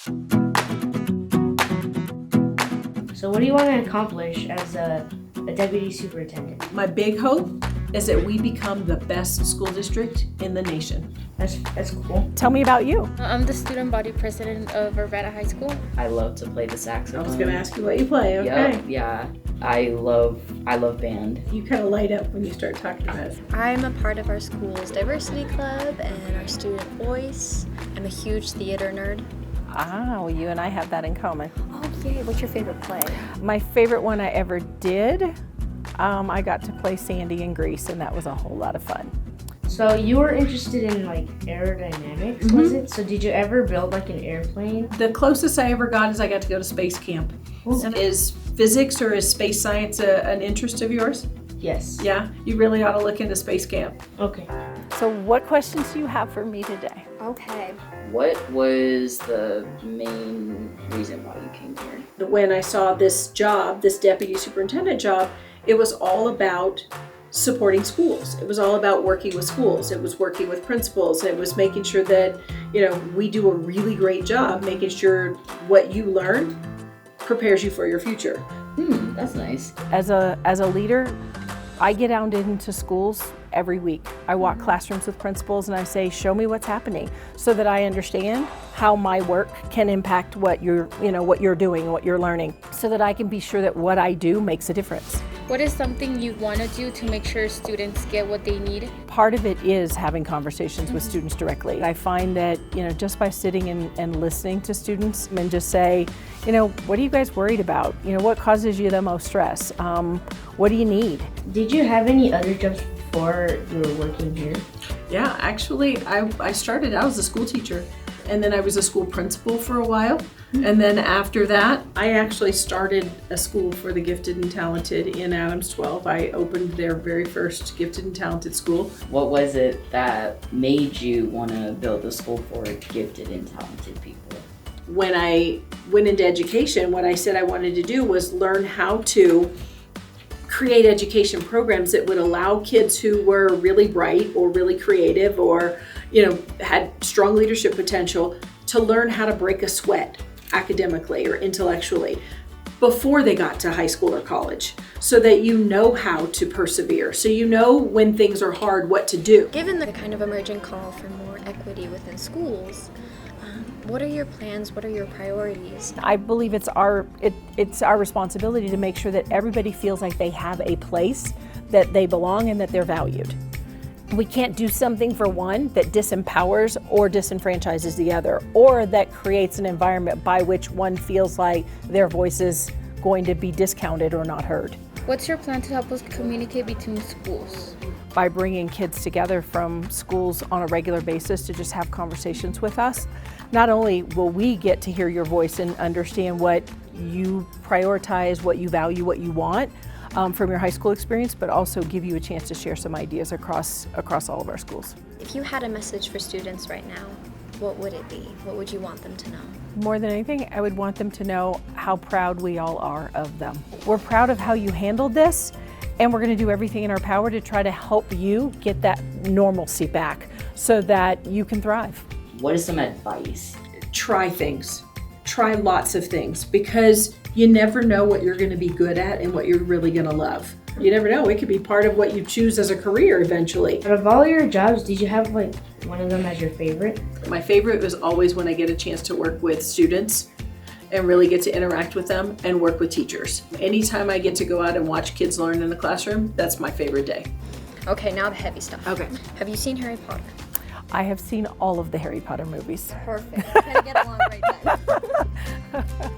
So what do you want to accomplish as a deputy superintendent? My big hope is that we become the best school district in the nation. That's cool. Tell me about you. I'm the student body president of Urbana High School. I love to play the saxophone. I was going to ask you what you play, okay? Yep, yeah. I love band. You kind of light up when you start talking about it. I'm a part of our school's diversity club and our student voice. I'm a huge theater nerd. Ah, well, you and I have that in common. Oh, yay. What's your favorite play? My favorite one I ever did, I got to play Sandy in Grease, and that was a whole lot of fun. So you were interested in like aerodynamics, was it? So did you ever build like an airplane? The closest I ever got is I got to go to space camp. Is physics or is space science an interest of yours? Yes. Yeah, you really ought to look into space camp. Okay. So what questions do you have for me today? Okay. What was the main reason why you came here? When I saw this job, this deputy superintendent job, it was all about supporting schools. It was all about working with schools. It was working with principals. It was making sure that, we do a really great job making sure what you learn prepares you for your future. That's nice. As a leader, I get out into schools every week. I walk classrooms with principals and I say, show me what's happening so that I understand how my work can impact what you're doing, what you're learning, so that I can be sure that what I do makes a difference. What is something you want to do to make sure students get what they need? Part of it is having conversations with students directly. I find that, just by sitting and listening to students and just say, what are you guys worried about? What causes you the most stress? What do you need? Did you have any other jobs before you were working here? Yeah, actually, I was a school teacher, and then I was a school principal for a while. And then after that, I actually started a school for the gifted and talented in Adams 12. I opened their very first gifted and talented school. What was it that made you want to build a school for gifted and talented people? When I went into education, what I said I wanted to do was learn how to create education programs that would allow kids who were really bright or really creative or, had strong leadership potential to learn how to break a sweat academically or intellectually before they got to high school or college, so that you know how to persevere, so you know when things are hard what to do. Given the kind of emerging call for more equity within schools, what are your plans? What are your priorities? I believe it's our responsibility to make sure that everybody feels like they have a place, that they belong, and that they're valued. We can't do something for one that disempowers or disenfranchises the other, or that creates an environment by which one feels like their voice is going to be discounted or not heard. What's your plan to help us communicate between schools? By bringing kids together from schools on a regular basis to just have conversations with us. Not only will we get to hear your voice and understand what you prioritize, what you value, what you want from your high school experience, but also give you a chance to share some ideas across all of our schools. If you had a message for students right now, what would it be? What would you want them to know? More than anything, I would want them to know how proud we all are of them. We're proud of how you handled this, and we're going to do everything in our power to try to help you get that normalcy back so that you can thrive. What is some advice? Try things. Try lots of things, because you never know what you're going to be good at and what you're really going to love. You never know. It could be part of what you choose as a career eventually. Out of all your jobs, did you have like one of them as your favorite? My favorite was always when I get a chance to work with students and really get to interact with them and work with teachers. Anytime I get to go out and watch kids learn in the classroom, that's my favorite day. Okay, now the heavy stuff. Okay. Have you seen Harry Potter? I have seen all of the Harry Potter movies. Perfect. We're gonna get along right then.